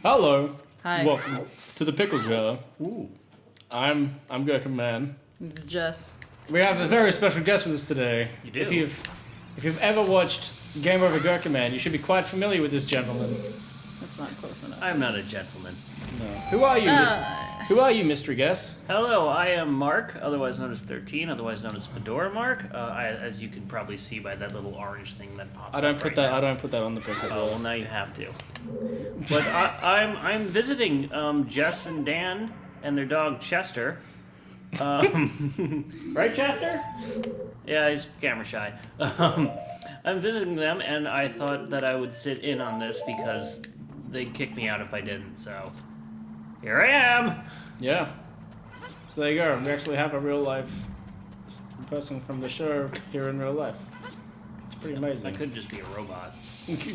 Hello. Hi. Welcome to the Pickle Jar. Ooh. I'm Gerkinman. It's Jess. We have a very special guest with us today. You do? If you've ever watched Game Over Gerkinman, you should be quite familiar with this gentleman. That's not close enough. I'm not a gentleman. No. Who are you? Who are you, mystery guest? Hello, I am Mark, otherwise known as 13, otherwise known as Fedora Mark. As you can probably see by that little orange thing that pops I don't up put right that. now. I don't put that on the Pickle Jar. Oh, well, now you have to. But I'm visiting Jess and Dan and their dog Chester. Right, Chester? Yeah, he's camera shy. I'm visiting them, and I thought that I would sit in on this because they'd kick me out if I didn't. So here I am. Yeah. So there you go. We actually have a real life person from the show here in real life. It's pretty amazing. I could just be a robot.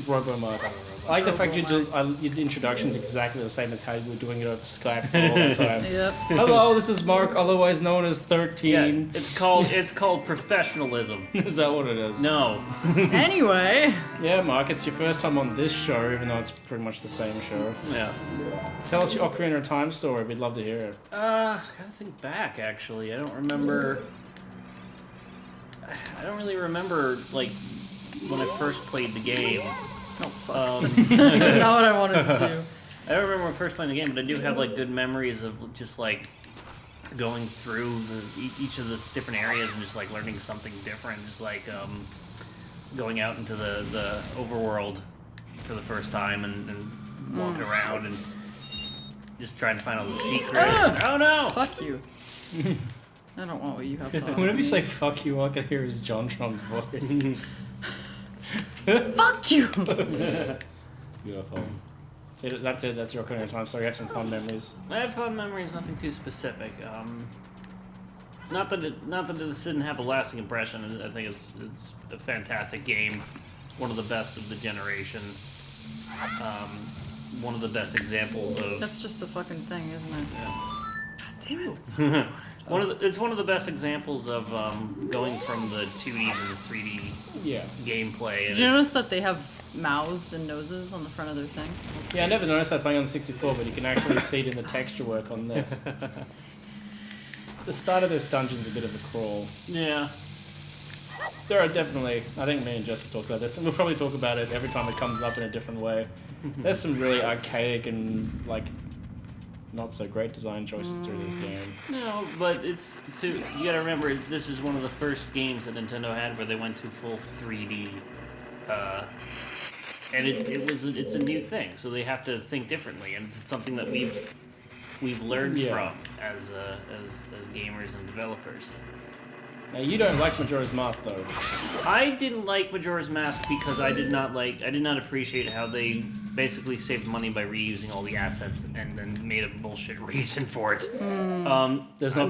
Robo-Mark. I like the fact your introduction's exactly the same as how you were doing it over Skype all the time. Yep. Hello, this is Mark, otherwise known as 13. Yeah, it's called professionalism. Is that what it is? No. Anyway. Yeah, Mark, it's your first time on this show, even though it's pretty much the same show. Yeah. Tell us your Ocarina of Time story. We'd love to hear it. Gotta think back, actually. I don't remember... I don't really remember, like, when I first played the game. Oh, fuck. That's not what I wanted to do. I don't remember when I first playing the game, but I do have, like, good memories of just, like, going through each of the different areas and just, like, learning something different. Just, like, going out into the overworld for the first time and walking around and just trying to find all the secrets. Oh, no! Fuck you. I don't want what you have to offer. Whenever you say fuck you, all I can hear is John Trum's voice. Fuck you! Beautiful. So that's it. That's your Ocarina of Time story. You have some fond memories. I have fun memories, nothing too specific. Not that this didn't have a lasting impression. I think it's a fantastic game, one of the best of the generation. One of the best examples of. That's just a fucking thing, isn't it? Yeah. God damn it. It's one of the best examples of going from the 2D to the 3D gameplay. Did you notice that they have mouths and noses on the front of their thing? Yeah, I never noticed that playing on the 64, but you can actually see it in the texture work on this. The start of this dungeon's a bit of a crawl. Yeah. There are definitely, I think me and Jessica talked about this, and we'll probably talk about it every time it comes up in a different way. There's some really archaic and, like, not so great design choices through this game. No, but you gotta remember, this is one of the first games that Nintendo had where they went to full 3D. And it's a new thing, so they have to think differently, and it's something that we've learned from as gamers and developers. Now, you don't like Majora's Mask, though. I didn't like Majora's Mask because I did not appreciate how they basically saved money by reusing all the assets and then made a bullshit reason for it. There's no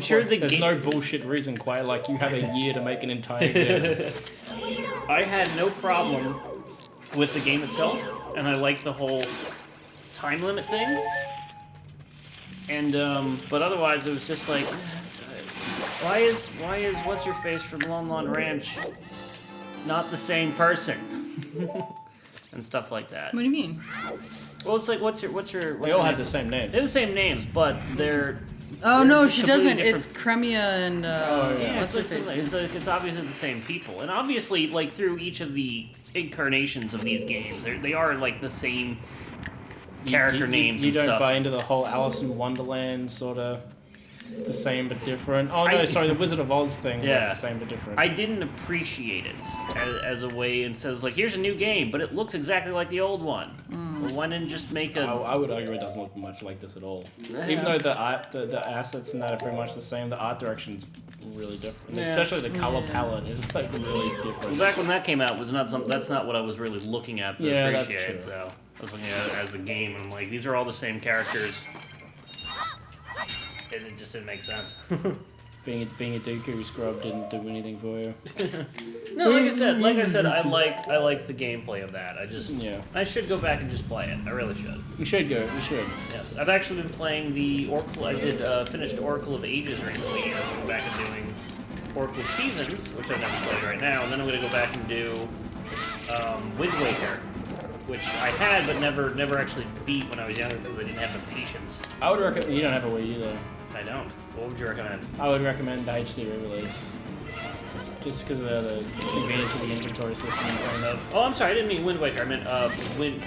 bullshit reason quite like you have a year to make an entire game. I had no problem with the game itself, and I liked the whole time limit thing. And but otherwise, it was just like, why is what's her face from Lon Lon Ranch not the same person? And stuff like that. What do you mean? Well, it's like what's They your all name? have the same names. They're the same names, but they're. Oh, they're no, just she completely doesn't. different. It's Cremia and, Yeah, what's her face? it's obviously the same people, and obviously, like through each of the incarnations of these games, they are like the same character names. You and don't stuff. buy into the whole Alice in Wonderland sort of the same but different. Oh no, sorry, the Wizard of Oz thing. Yeah. That's the same but different. I didn't appreciate it as a way, instead of like, here's a new game, but it looks exactly like the old one. Well, why didn't just make a... I would argue it doesn't look much like this at all. Even though the art, the assets and that are pretty much the same, the art direction's really different. Yeah. Especially the color palette is like really different. Well, back when that came out, that's not what I was really looking at to Yeah, that's appreciate. true. So I was looking at it as a game, and I'm like, these are all the same characters. And it just didn't make sense. Being a Dooku scrub didn't do anything for you. No, like I said, I like the gameplay of that. I should go back and just play it. I really should. You should go. You should. Yes, I've actually been playing the Oracle. I did finished Oracle of Ages recently. I'm going back and doing Oracle of Seasons, which I've never played right now, and then I'm going to go back and do Wind Waker. which I had but never actually beat when I was younger because I didn't have the patience. I would recommend. You don't have a Wii U though. I don't. What would you recommend? I would recommend the HD re-release. Just because of the convenience of the inventory system and things. Oh, I'm sorry. I didn't mean Wind Waker. I meant when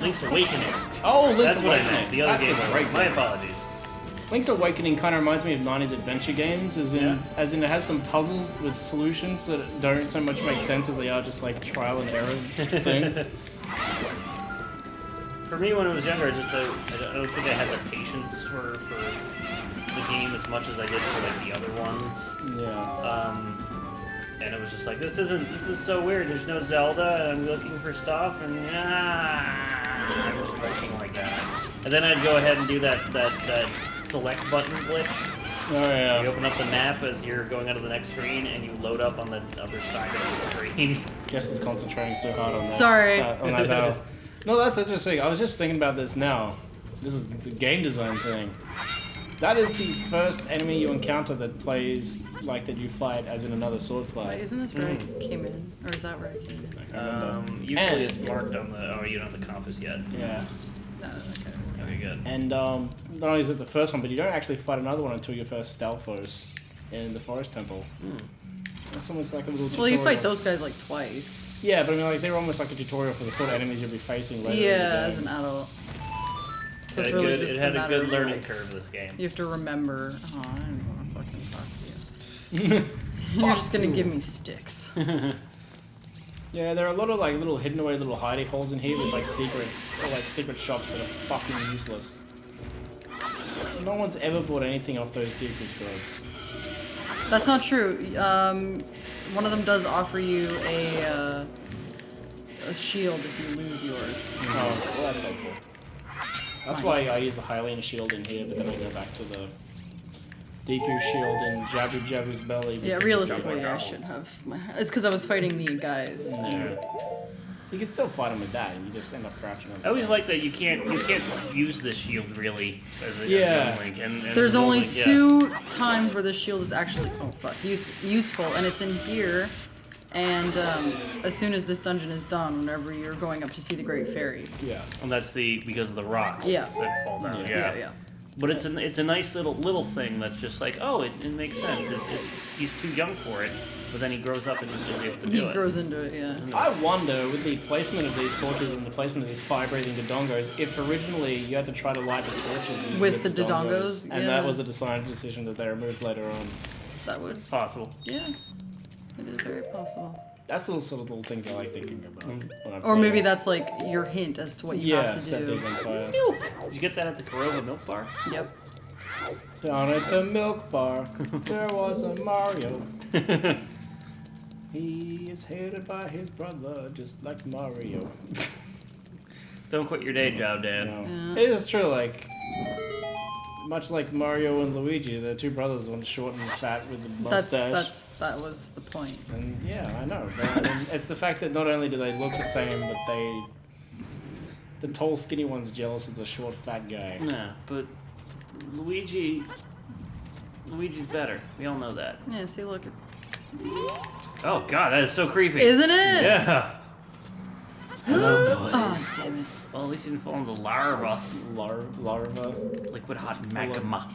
Link's Awakening. Oh, Link's That's what I Awakening. meant. The other That's game. a great My game. apologies. Link's Awakening kind of reminds me of 90s adventure games, as in it has some puzzles with solutions that don't so much make sense as they are just like trial and error things. For me, when I was younger, I don't think I had the patience for the game as much as I did for like the other ones. Yeah. And it was just like, this is so weird. There's no Zelda, and I'm looking for stuff, and I was working like that. And then I'd go ahead and do that select button glitch. Oh yeah. You open up the map as you're going onto the next screen, and you load up on the other side of the screen. Jess is concentrating so hard on that. Sorry. On that battle. No, that's interesting. I was just thinking about this now. This is the game design thing. That is the first enemy you encounter that plays like that you fight as in another sword fight. Wait, isn't this where I came in? Or is that where I came in? I can't remember. Usually it's marked on the. Oh, you don't have the compass yet. Yeah. No, okay. Okay, good. And not only is it the first one, but you don't actually fight another one until your first Stalfos in the Forest Temple. That's almost like a little tutorial. Well, you fight those guys like twice. Yeah, but I mean, like, they're almost like a tutorial for the sort of enemies you'll be facing later in the Yeah, game. as an adult. So It it's had, really good, just it had a matter good of, learning like, curve, this game. You have to remember. Oh, I don't want to fucking talk to you. You're just gonna give me sticks. Yeah, there are a lot of like little hidden away little hidey holes in here with like secrets or like secret shops that are fucking useless. No one's ever bought anything off those Dooku scrubs. That's not true. One of them does offer you a shield if you lose yours. Oh, well, that's helpful. That's why I use the Hylian shield in here, but then I go back to the Deku shield in Jabu Jabu's belly. Yeah, because realistically, it's I should have. It's because I was fighting the guys. Yeah. You can still fight him with that, and you just end up crouching on the I always ground. like that you can't use the shield really as a Yeah. Link. And There's only Link, yeah. 2 times where this shield is actually useful, and it's in here. And as soon as this dungeon is done, whenever you're going up to see the Great Fairy. Yeah. And that's because of the rocks Yeah. that fall down. Yeah. But it's a nice little thing that's just like, oh, it makes sense. He's too young for it, but then he grows up and is able to do He it. grows into it, yeah. I wonder, with the placement of these torches and the placement of these fire-breathing Dodongos, if originally you had to try to light the torches using With the Dodongos, and yeah. that was a design decision that they removed later on. That would. Possible. Yeah. It is very possible. That's the sort of little things I like thinking about. When I Or play maybe it. that's like your hint as to what you Yeah, have to set do. these on fire. Milk. Did you get that at the Corova Milk Bar? Yep. Down at the milk bar, there was a Mario. He is hated by his brother, just like Mario. Don't quit your day job, Dan. Yeah. It is true, like, much like Mario and Luigi, the two brothers, one's short and fat with the mustache. That was the point. And yeah, I know. But, I mean, it's the fact that not only do they look the same, but the tall, skinny one's jealous of the short, fat guy. Yeah, but Luigi's better. We all know that. Yeah, see, look. Oh god, that is so creepy. Isn't it? Yeah. Oh, damn it. Well, at least you didn't fall into larva. Larva. Liquid hot magma.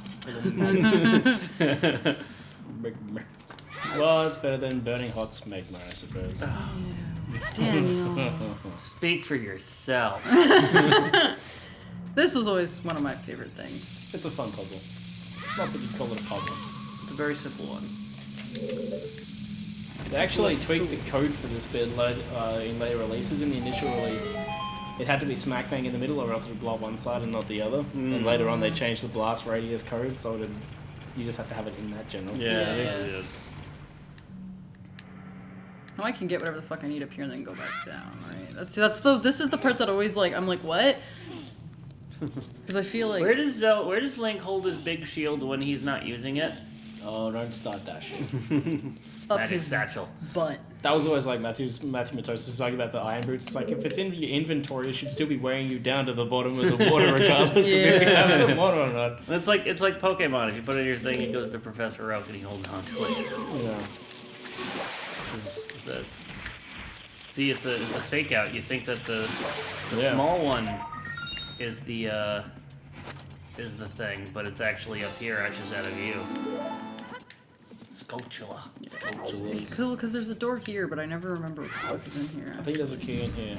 Well, it's better than burning hot smegma, I suppose. Daniel. Speak for yourself. This was always one of my favorite things. It's a fun puzzle. Not that you'd call it a puzzle. It's a very simple one. They actually tweaked the code for this bit in later releases. In the initial release, it had to be smack bang in the middle or else it would blow one side and not the other. And later on they changed the blast radius code so you just have to have it in that general vicinity. Yeah. Now I can get whatever the fuck I need up here and then go back down, right? This is the part that always like, I'm like, what? Because I feel like... Where does Link hold his big shield when he's not using it? Oh, don't start that shit. up Magic his satchel. butt. That was always like Matthew Matosis' argument about the iron boots. It's like, if it's in your inventory, it should still be weighing you down to the bottom of the water regardless of if you have the water or not. It's like Pokemon. If you put it in your thing, it goes to Professor Oak and he holds on to it. Yeah. It's a See, it's a fake out. You think that the Yeah. small one is the thing, but it's actually up here, just out of view. Sculptula. It's cool, because there's a door here, but I never remember what the fuck is in here. I think there's a key in here.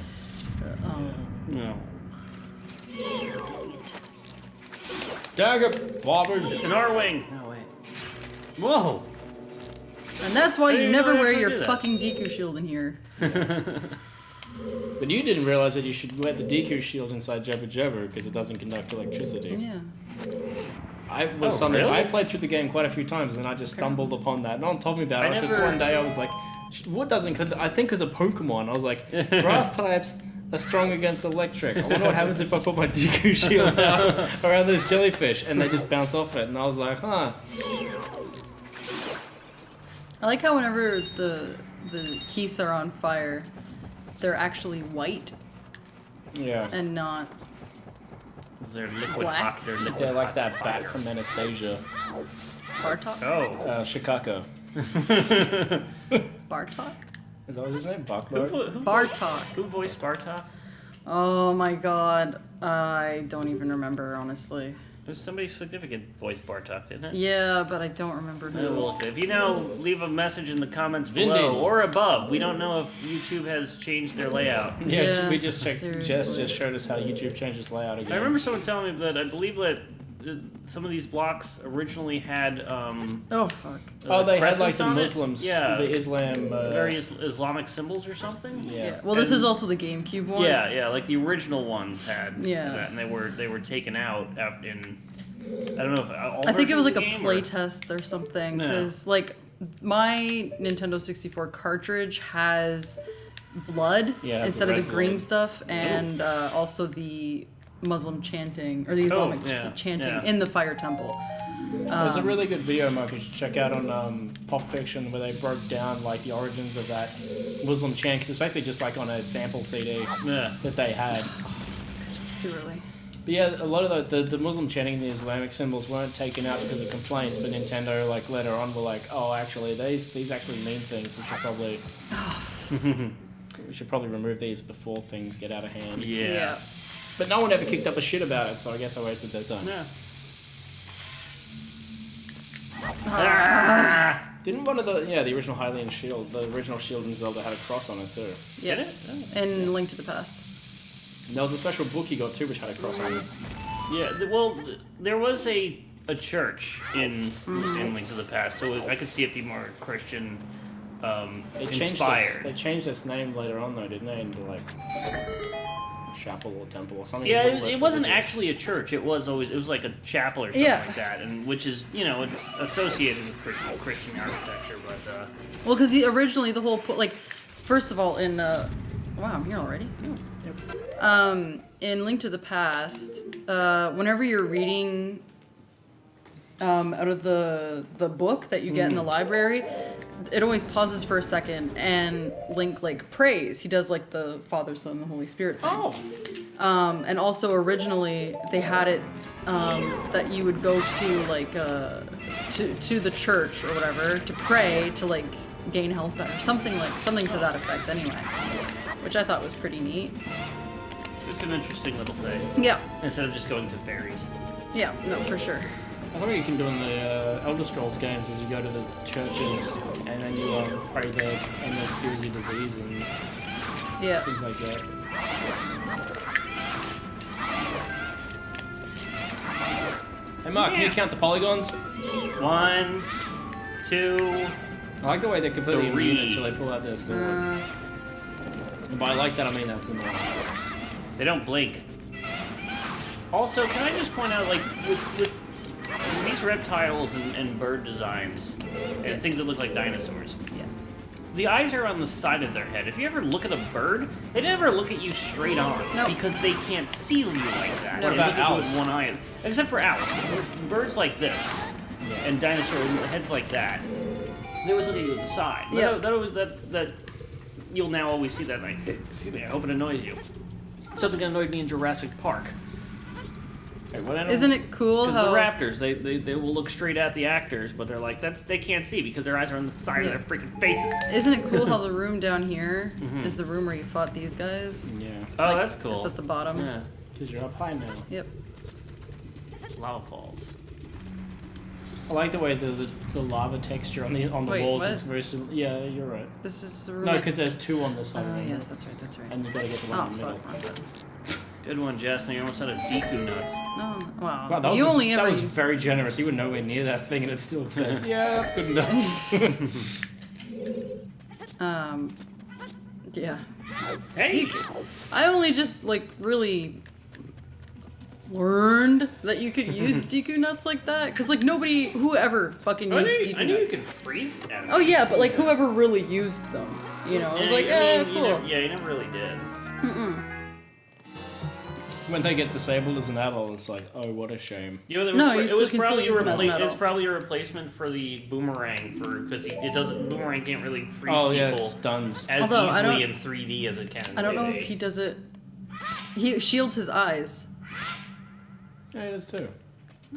No. Dagger, Bobbard. It's an R-wing. No, wait. Whoa! And that's why you didn't never know wear actually your do that. fucking Deku shield in here. But you didn't realize that you should wear the Deku shield inside Jabba Jabba because it doesn't conduct electricity. Yeah. Really? I played through the game quite a few times, and then I just stumbled upon that. No one told me about it. I Just never- one day I was like, "What doesn't?" I think as a Pokemon, I was like, "Grass types are strong against electric. I wonder what happens if I put my Deku shield out around those jellyfish and they just bounce off it." And I was like, "Huh." I like how whenever the keys are on fire, they're actually white Yeah. and not. They're liquid Black? hot. They're liquid They're like hot. that bat from Anastasia, Bartok? Oh. Shikako. Bartok? Is that his name? Who Bakbo? Bartok. Who voiced Bartok? Oh my god. I don't even remember, honestly. It was somebody significant voiced Bartok, didn't it? Yeah, but I don't remember Yeah, who. well, if you know, leave a message in the comments Vin below Diesel. or above. We don't know if YouTube has changed their layout. Yeah, we Yes, just checked. Jess seriously. just showed us how YouTube changes layout again. I remember someone telling me that I believe that some of these blocks originally had Oh fuck. Oh, they had like crescents the on it? Muslims, Yeah. the Islam. various Islamic symbols or something. Yeah. Well, this And- is also the GameCube one. Yeah, like the original ones had Yeah. that, and they were taken out in. I don't know if all I think it was like versions a of the game, play test or something, Yeah. because like my Nintendo 64 cartridge has blood Yeah, it has instead the of the red green blood. stuff, and also the Muslim chanting or the Islamic yeah, chanting yeah. in the fire temple. There's a really good video, Mark, you should check out on Pop Fiction where they broke down like the origins of that Muslim chant, 'cause it's basically just like on a sample CD Yeah. that they had. It's too early. But yeah, a lot of the Muslim chanting and the Islamic symbols weren't taken out because of complaints, but Nintendo like later on were like, oh, actually these actually mean things. We should probably remove these before things get out of hand. Yeah. But no one ever kicked up a shit about it, so I guess I wasted their time. Yeah. Didn't one of the original Hylian shield, the original shield in Zelda had a cross on it too. Yes. it? In Link to the Past. And there was a special book you got too which had a cross on it. Yeah, there was a church in Link to the Past, so I could see it be more Christian They inspired. changed its name later on though, didn't they? Into like chapel or temple or something. Yeah, a little it less wasn't religious. actually a church. It was like a chapel or something Yeah. like that, and which is it's associated with Christian architecture, but Well, because originally the whole first of all in wow, I'm here already. In Link to the Past, whenever you're reading out of the book that you get in the library, it always pauses for a second, and Link prays. He does the Father, Son, and the Holy Spirit thing. And also originally they had it that you would go to to the church or whatever to pray to gain health back or something to that effect anyway, which I thought was pretty neat. it's an interesting little thing. Yeah, Instead of just going to fairies. yeah, no, for sure. I thought you can do in the Elder Scrolls games is you go to the churches and then you pray there and it cures your disease and Yeah. things like that. Hey Mark, can you count the polygons? 1, 2. I like the way they're completely immune 3. until they pull out their sword. By I like that, I mean that's annoying. They don't blink. Also, can I just point out, with these reptiles and bird designs and things that look like dinosaurs, Yes. the eyes are on the side of their head. If you ever look at a bird, they never look at you straight on Nope. because they can't see you like that. No. They What look about at you with owls? one eye. Except for owls. Birds like this Yeah. and dinosaur heads like that, they always look at you at the side. Yeah. That you'll now always see that. Excuse me, I hope it annoys you. Something that annoyed me in Jurassic Park. Hey, what animal? Isn't it cool Because how the raptors, they will look straight at the actors, but they're like, they can't see because their eyes are on the side of their freaking faces. Isn't it cool how the room down here is the room where you fought these guys? Yeah. Oh, Like, that's cool. It's at the bottom. Yeah. Because you're up high now. Yep. Lava falls. I like the way the lava texture on the Wait, walls what? looks very similar. Yeah, you're right. This is the room. No, because there's two on this side. Oh of the yes, room. that's right. And you gotta get the one Oh in the middle. fuck. My bad. Good one, Jess. Now you're almost out of Deku nuts. No, wow. Wow, that was, you only that ever. was very generous. You were nowhere near that thing, and it still said, "Yeah, that's good enough." Yeah. Hey! I only just like really learned that you could use Deku nuts like that, because like nobody, whoever fucking used Deku I knew you nuts. could freeze enemies. Oh yeah, but like whoever really used them, you know, I was like, cool. You never really did. When they get disabled as an adult, it's like, oh, what a shame. You know, No, you it still was can probably still use them as an it's adult. probably a replacement for the boomerang because it doesn't. Boomerang can't really freeze Oh yeah, people stuns. as Although, I easily don't- in 3D as it can. In I don't know 2D. if he does it. He shields his eyes. Yeah, it is too.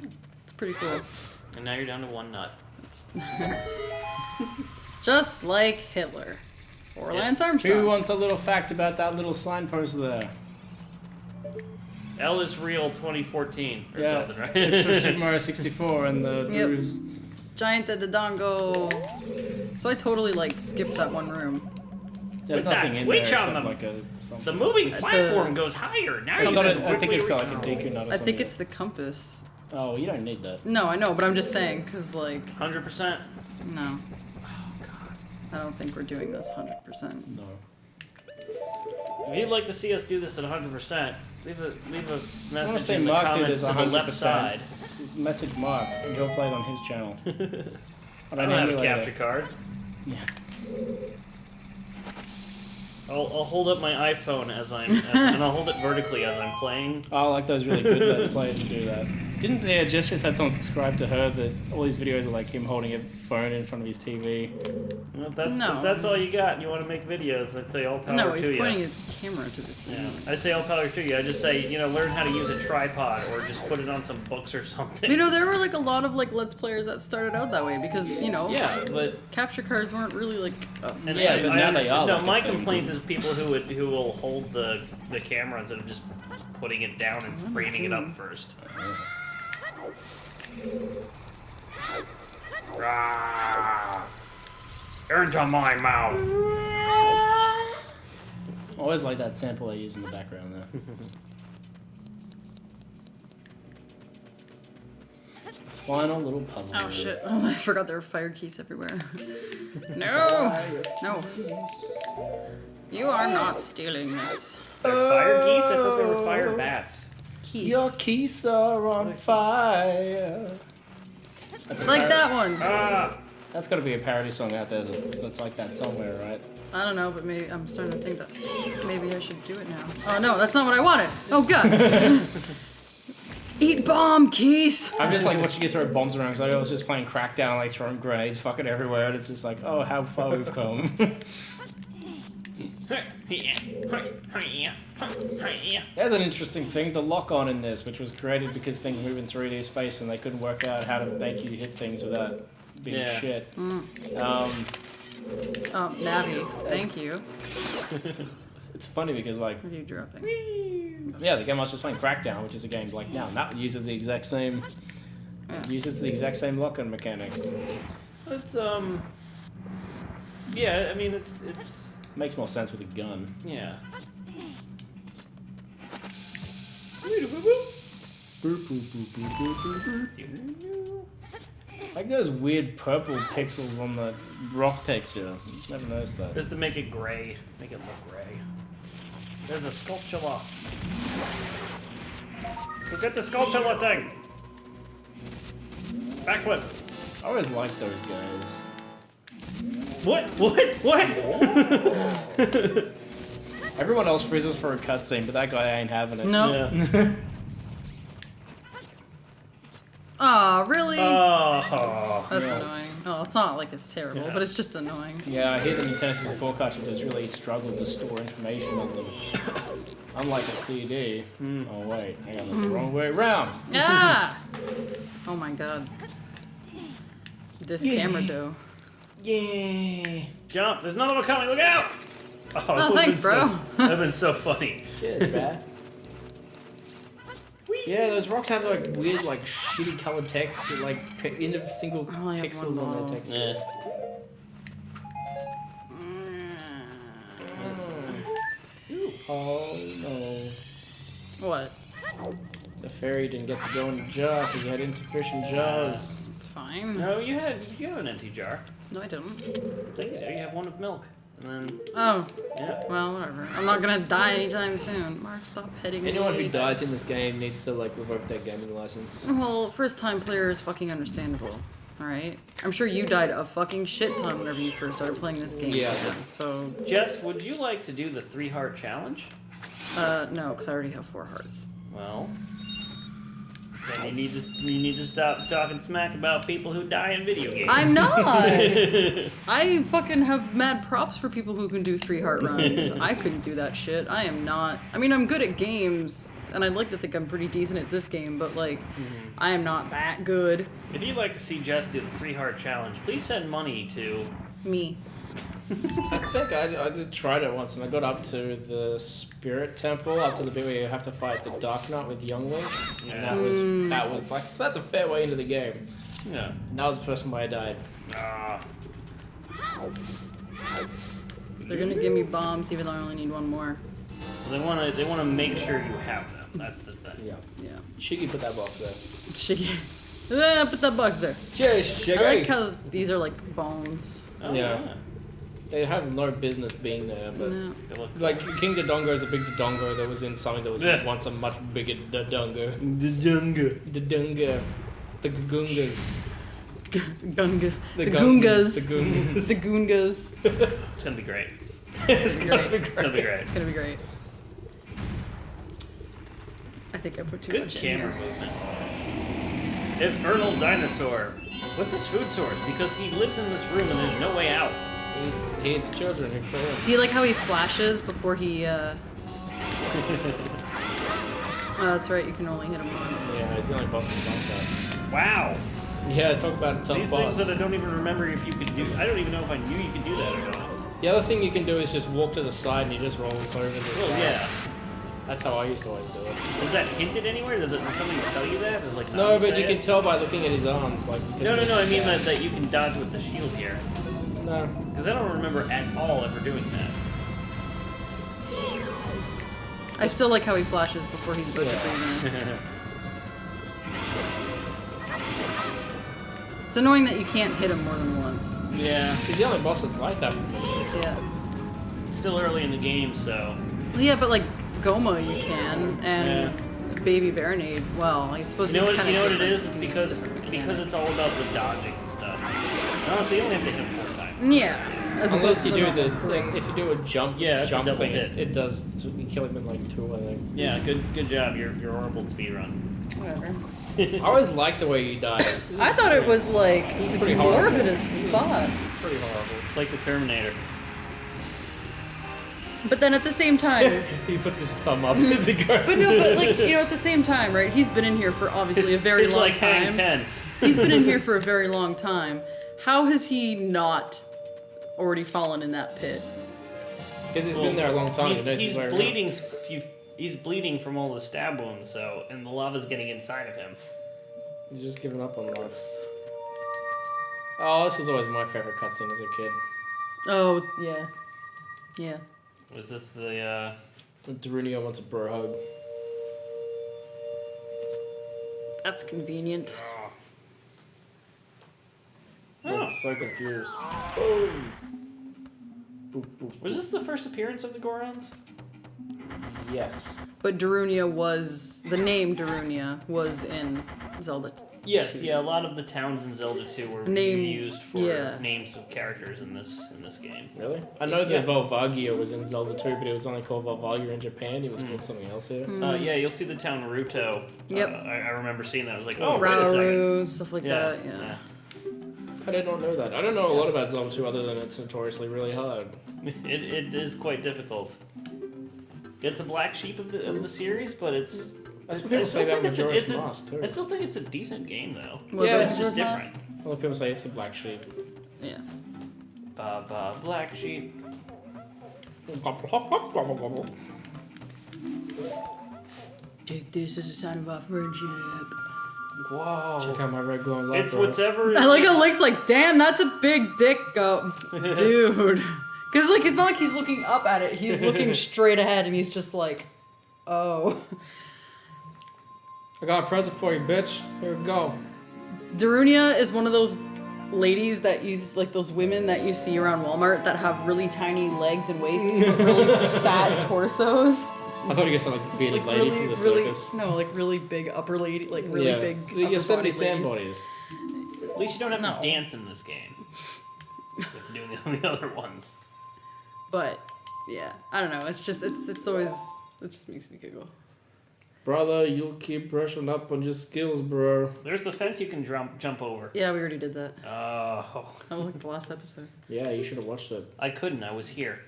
It's pretty cool. And now you're down to one nut. It's just like Hitler or Lance Armstrong. Who wants a little fact about that little signpost there? L is real 2014 or Yeah, something, right? it's for Super Mario 64 and the Yep. bruise. Giant at Dodongo. So I totally like skipped that one room. There's With that nothing in switch there on except the- like a something. The moving The- platform goes higher. Now It's you not can a- I think quickly it's got like a return. Deku nut or I something. think it's the compass. Oh, you don't need that. No, I know, but I'm just saying, because like, 100%. no. I don't think we're doing this 100%. No. If you'd like to see us do this at 100%, leave a message say in the Mark do comments this to the left 100%. side. Message Mark, and he'll play it on his channel. I don't have a emulate capture it. card. Yeah. I'll hold up my iPhone and I'll hold it vertically as I'm playing. Oh, I like those really good Let's Plays who do that. Didn't Jess just had someone subscribe to her that all these videos are like him holding a phone in front of his TV? Well, if No. if that's all you got and you want to make videos, I'd say all power No, to he's you. pointing his camera to the TV. Yeah, I say all power to you. I just say, learn how to use a tripod or just put it on some books or something. You know, there were like a lot of like Let's Players that started out that way because, Yeah, but capture cards weren't really like a and Yeah, I, but I now they understand- are No, like a my thing. complaint is people who will hold the camera instead of just putting it down and framing it up first. Rah! Into my mouth. Always like that sample they use in the background there. Final little puzzle. Oh shit. Oh, I forgot there were fire keys everywhere. No! No. You are not stealing this. They're fire geese? I thought they were fire bats. Keys. Your keys are on fire. That's a Like parody- that one. Ah! That's got to be a parody song out there that's like that somewhere, right? I don't know, but maybe I'm starting to think that maybe I should do it now. Oh no, that's not what I wanted. Oh god. Eat bomb, Keys. I'm just like watching you throw bombs around because I was just playing Crackdown, like throwing grenades fucking everywhere, and it's just like, oh, how far we've come. There's an interesting thing, the lock-on in this, which was created because things move in 3D space and they couldn't work out how to make you hit things without being Yeah. shit. Oh, Navi, thank you. It's funny because, like, What are you dropping? yeah, the game I was just playing Crackdown, which is a game like now, and that uses the exact same lock-on mechanics. It's yeah, I mean it's Makes more sense with a gun. yeah. Like those weird purple pixels on the rock texture. Never noticed that. Just to make it gray, make it look gray. There's a sculpture. Go get the sculpture thing. Backflip. I always liked those guys. What? What? Everyone else freezes for a cutscene, but that guy ain't having it. No. Yeah. Aw, really? Oh. That's Yeah. annoying. Oh, it's not like it's terrible, Yeah. but it's just annoying. Yeah, I hear the Nintendo 64 cartridges really struggle to store information on them. Unlike a CD. Oh wait, hang on, that's the wrong way around. Ah! Oh my god. This camera dough. Yeah. Jump! There's another one coming. Look out! Oh, that would've thanks, been bro. That'd been so funny. Shit, it's bad. Yeah, those rocks have like weird, like shitty colored texture, like single I only have pixels one on ball. their textures. Oh no. What? The fairy didn't get to go in the jar because he had insufficient jars. It's fine. No, you have an empty jar. No, I didn't. I think you do. You have one with milk, and then Oh, yeah. well, whatever. I'm not gonna die anytime soon. Mark, stop hitting me. Anyone who dies in this game needs to like revoke their gaming license. Well, first time player is fucking understandable. Alright? I'm sure you died a fucking shit ton whenever you first started playing this game. Yeah. So, Jess, would you like to do the 3-heart challenge? no, because I already have 4 hearts. Well, then you need to stop talking smack about people who die in video games. I'm not! I fucking have mad props for people who can do 3 heart runs. I couldn't do that shit. I am not. I mean, I'm good at games, and I'd like to think I'm pretty decent at this game, but like, I am not that good. If you'd like to see Jess do the 3-heart challenge, please send money to. Me. I think I did tried it once and I got up to the Spirit Temple, up to the bit where you have to fight the Dark Knight with Young Link. And that was like, so that's a fair way into the game. Yeah. And that was the first time I died. Ah. They're gonna give me bombs even though I only need 1 more. Well, they wanna make sure you have them. That's the thing. Yeah. Yeah. Shiggy put that box there. Shiggy. Put that box there. Cheers, Shiggy! I like how these are like bones. Oh, Yeah. They have no business being there, but No. They look like King Dodongo is a big Dodongo that was in something that was Yeah. once a much bigger Dodongo. Dodongo. Dodongo. The Goongas. Gunga. The Gungas. Goongas. The Goongas. The Goongas. It's gonna be great. It's gonna be It's gonna be great. It's gonna be great. I think I put too Good much in camera here. movement. Infernal dinosaur. What's his food source? Because he lives in this room and there's no way out. He eats children who fall in. Do you like how he flashes before he, Oh, that's right, you can only hit him once. Yeah, he's the only boss that's like that. Wow. Yeah, talk about a tough These boss. things that I don't even remember if you could do. I don't even know if I knew you could do that or not. The other thing you can do is just walk to the side and he just rolls over to the Oh side. yeah. That's how I used to always do it. Is that hinted anywhere? Does somebody tell you that? Does like No, Nami but say you can it? tell by looking at his arms. Like. because No. it's- I mean that you can dodge with the shield here. No. Because I don't remember at all ever doing that. I still like how he flashes before he's about to Yeah. breathe in. It's annoying that you can't hit him more than once. Yeah. He's the only boss that's like that for me. Yeah. It's still early in the game, so. Yeah, but like Goma you can, and Baby Baronade, well, I suppose You know he's what? kind You of know what it is? It's because it's all about the dodging and stuff. Honestly, you only have to hit him 4 times. Yeah. As Unless opposed to you do normal the, three. like, if you do a jump, Yeah, that's a jump double thing, hit. it does. You kill him in like 2, I think. Yeah, good job. You're horrible at speedrun. Whatever. I always like the way he dies. I thought it was like, This is it's pretty morbid horrible. as This is fuck. pretty horrible. It's like the Terminator. But then at the same time, He puts his thumb up as he goes. but no, but like, you know, at the same time, right, he's been in here for obviously a very it's long like time. Hang 10. He's been in here for a very long time. How has he not already fallen in that pit? Because he's been there a long time. He knows He's his way around. bleeding. He's bleeding from all the stab wounds, so and the lava's getting inside of him. He's just giving up on life. Oh, this was always my favorite cutscene as a kid. Oh, yeah. Yeah. Was this the? When Darunia wants a bro hug. That's convenient. Oh. I'm so confused. Boop, boop, Was boop. this the first appearance of the Gorons? Yes. But Darunia was, the name Darunia was in Zelda. Yes, yeah. A lot of the towns in Zelda 2 were Name- used for yeah. names of characters in this game. Really? I know Yeah. that Volvagia was in Zelda 2, but it was only called Volvagia in Japan. It was called something else here. Yeah, you'll see the town Naruto. Yep. I remember seeing that. I was like, oh, wait a second. Rauru, stuff like Yeah, that, yeah. I did not know that. I don't know a lot about Zelda 2 other than it's notoriously really hard. It is quite difficult. It's a black sheep of the series, but it's. That's what people say about Majora's Mask too. I still think it's a decent game though. Yeah, it's just different. A lot of people say it's the black sheep. Yeah. Black sheep. Take this as a sign of our friendship. Whoa. Check out my red glowing light. It's whatever. I like how Link's like, damn, that's a big dick, go, dude. Because like it's not like he's looking up at it; he's looking straight ahead, and he's just like, oh. I got a present for you, bitch. Here we go. Darunia is one of those ladies that like those women that you see around Walmart that have really tiny legs and waists, but really fat torsos. I thought you guys said like the bearded lady from the circus. No, like really big upper lady, like really big. The Yosemite Sam bodies. At least you don't have to dance in this game. You have to do it in the other ones. But yeah, I don't know. It's just it's always it just makes me giggle. Brother, you'll keep brushing up on your skills, bro. There's the fence you can jump over. Yeah, we already did that. Oh. That was like the last episode. Yeah, you should have watched it. I couldn't. I was here.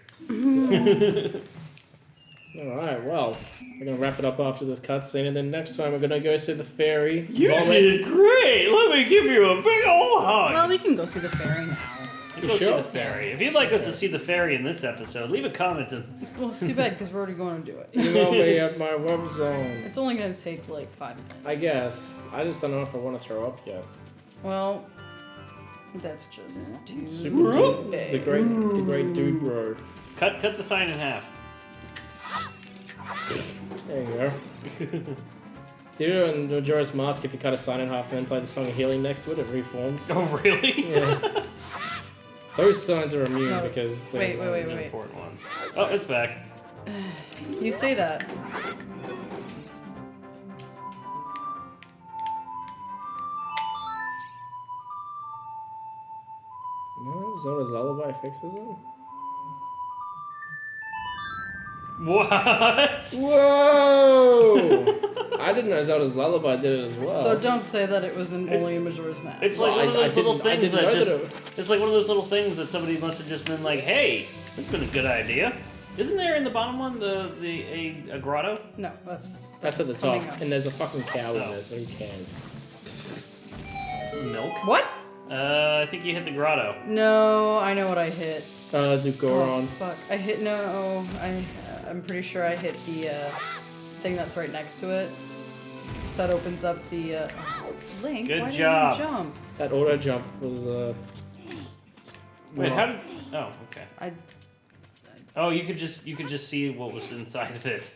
Alright, well, we're going to wrap it up after this cutscene, and then next time we're going to go see the fairy. You did great! Let me give you a big ol' hug! Well, we can go see the fairy now. Go see the fairy. If you'd like us to see the fairy in this episode, leave a comment. Well, it's too bad because we're already going to do it. Email me at my web zone. It's only going to take like 5 minutes. I guess. I just don't know if I want to throw up yet. Well, that's just too Super big. the great dude bro. Cut the sign in half. There you go. You know in Majora's Mask, if you cut a sign in half and then play the song of healing next to it, it reforms. Oh, really? Yeah. Those signs are immune because they're the important ones. Oh, it's back. You say that. No, Zelda's Lullaby fixes it? What? Whoa! I didn't know Zelda's Lullaby did it as well. So don't say that it was only in Majora's Mask. It's like one of those little things that just... it. It's like one of those little things that somebody must have just been like, hey, this has been a good idea. Isn't there in the bottom one a grotto? No, that's at the top, up. and there's a fucking cow in there, so who cares? Milk? What? I think you hit the grotto. No, I know what I hit. Do Goron. Oh, fuck. I hit, I'm pretty sure I hit the thing that's right next to it. That opens up the, Link, Good why job. didn't you jump? That auto jump was, Wait, how did... Oh, okay. I Oh, you could just see what was inside of it.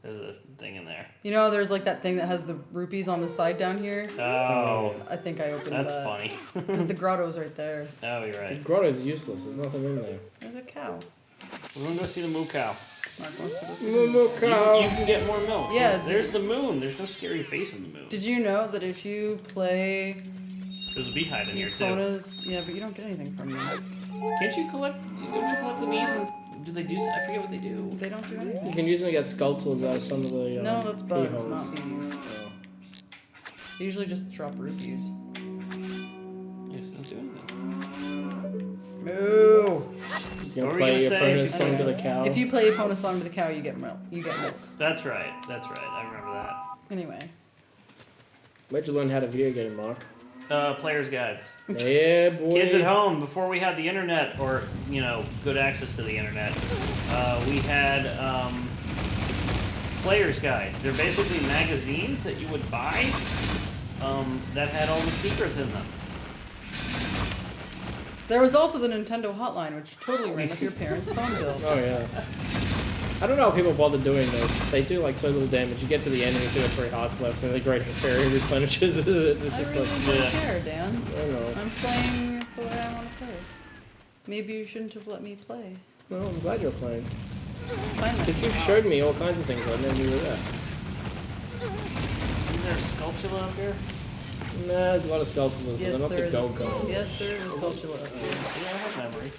There's a thing in there. You know, there's like that thing that has the rupees on the side down here. Oh, I think I opened that's that. funny. Because the grotto's right there. Oh, you're the right. grotto is useless, there's nothing in there. There's a cow. We're gonna go see the moo cow. Mark wants to go see Moo cow! You can get more milk. Yeah, There's the moon. There's no scary face in the moon. Did you know that if you play There's a beehive in here too. Ephona's... Yeah, but you don't get anything from them. Don't you collect the bees? And do they do? I forget what they do. They don't do anything. You can use them to get Skulltulas out of some of the, No, that's bugs, bee holes. not bees. Oh. They usually just drop rupees. You just don't do anything. Moo! You What can were you play gonna your say? opponent's song to the cow. If you play Epona Song to the cow, you get milk. You get milk. That's right. That's right. I remember that. Anyway. Where'd you learn how to video game, Mark? Player's guides. Yeah, boy. Kids at home, before we had the internet, or, good access to the internet, we had player's guides. They're basically magazines that you would buy that had all the secrets in them. There was also the Nintendo hotline, which totally ran up your parents' phone bill. Oh, yeah. I don't know how people bother doing this. They do, like, so little damage. You get to the end and you see the 3 hearts left, and the Great Fairy replenishes it. It's just I really like... don't care, Dan. I know. I'm playing the way I want to play. Maybe you shouldn't have let me play. No, I'm glad you're playing. Mine might Because be you've off. showed me all kinds of things I never knew that. Isn't there a sculpture up here? Nah, there's a lot of Skulltulas, but Yes, they're not there the is. go-go. Yes, there is a sculpture up here. Yeah, I have memory.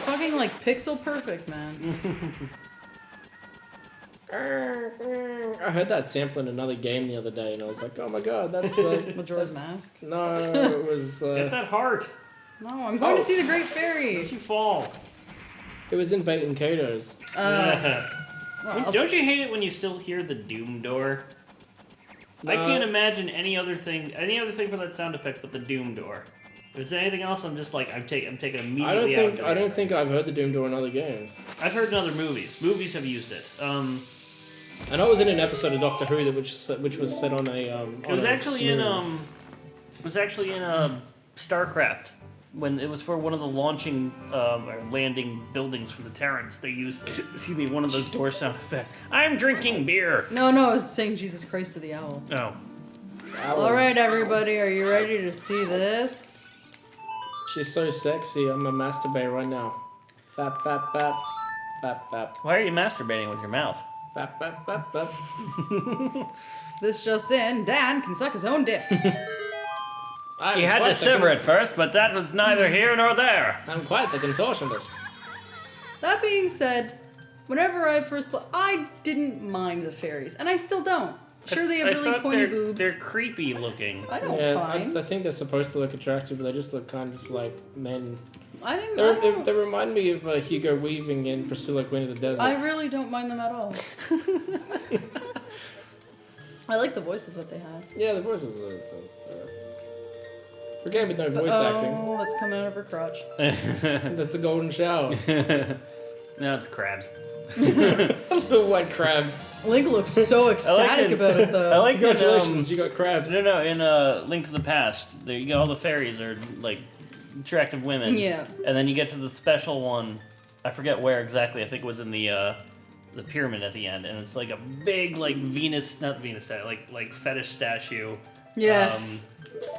Fucking like pixel perfect, man. I heard that sample in another game the other day, and I was like, oh my god, that's the... Majora's Mask. No, it was... Get that heart. No, I'm going to see the Great Fairy. If you fall. It was in Bait and Kato's. Don't you hate it when you still hear the Doom door? I can't imagine any other thing for that sound effect but the Doom door. If it's anything else, I'm just like I'm taking immediately out. I don't think I've heard the Doom door in other games. I've heard in other movies. Movies have used it. I know it was in an episode of Doctor Who which was set on a. It was actually in Starcraft. When it was for one of the launching or landing buildings for the Terrans, they used one of those door sound effects. I'm drinking beer. No, I was saying Jesus Christ to the owl. Oh. All right, everybody, are you ready to see this? She's so sexy. I'm gonna masturbate right now. Fap fap fap fap fap. Why are you masturbating with your mouth? Fap fap fap fap. This just in: Dan can suck his own dick. He had to sever it first, but that was neither here nor there. I'm quite the contortionist. That being said, whenever I first played, I didn't mind the fairies, and I still don't. Sure, they have really pointy boobs. They're creepy looking. I don't mind. I think they're supposed to look attractive, but they just look kind of like men. I They remind me of Hugo Weaving in Priscilla, Queen of the Desert. I really don't mind them at all. I like the voices that they have. Yeah, the voices are... For a game with no voice acting. Oh, that's coming out of her crotch. That's the golden shower. No, it's crabs. The white crabs. Link looks so ecstatic about it, though. I like Congratulations, you got crabs. No, in Link to the Past, there you got all the fairies are like attractive women. Yeah. And then you get to the special one. I forget where exactly. I think it was in the pyramid at the end, and it's like a big like not Venus statue, like fetish statue. Yes.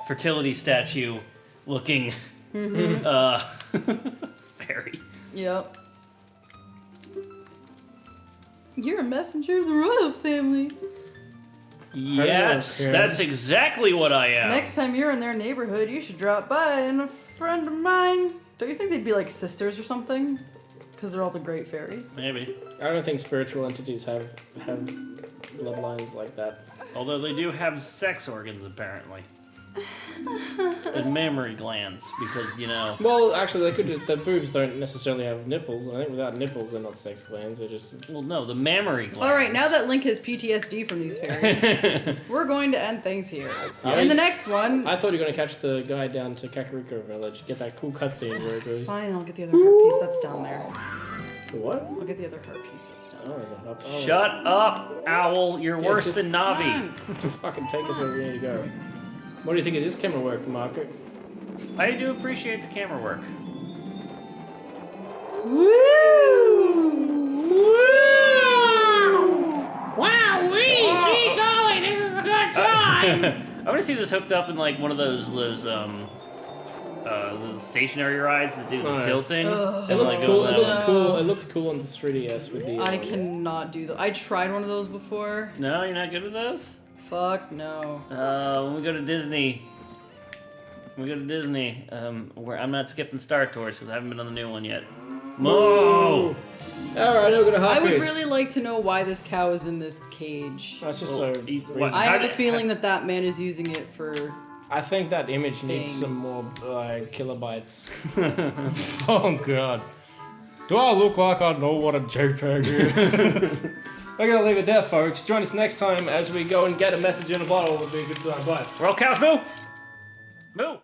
Fertility statue looking fairy. Yep. You're a messenger of the royal family. Yes, that's exactly what I am. Next time you're in their neighborhood, you should drop by, and a friend of mine. Don't you think they'd be like sisters or something? Because they're all the great fairies. Maybe. I don't think spiritual entities have bloodlines like that. Although they do have sex organs, apparently. And mammary glands, because, you know... Well, actually, the boobs don't necessarily have nipples. I think without nipples, they're not sex glands. They're just... Well, no, the mammary glands. All right, now that Link has PTSD from these fairies, we're going to end things here. In the next one... I thought you were going to catch the guy down to Kakariko Village, get that cool cutscene where it goes... Fine, I'll get the other heart piece that's down there. What? I'll get the other heart piece that's down there. Oh, there's a hub. Oh. Shut up, Owl. You're worse than Navi. Just fucking take us where we need to go. What do you think of this camera work, Marco? I do appreciate the camera work. Wow, she's going. This is a good time. I want to see this hooked up in like one of those stationary rides that do the tilting. It looks cool. It looks cool. It looks cool on the 3DS with the. I cannot do that. I tried one of those before. No, you're not good with those? Fuck no. When we go to Disney, where I'm not skipping Star Tours because I haven't been on the new one yet. Moo! Alright, I'm gonna hop I would really like to know why this cow is in this cage. That's just I have a feeling that man is using it for... I think that image needs some more kilobytes. Oh god. Do I look like I know what a JPEG is? We're gonna leave it there, folks. Join us next time as we go and get a message in a bottle. It'll be a good time. Bye. Roll cows, moo! Moo!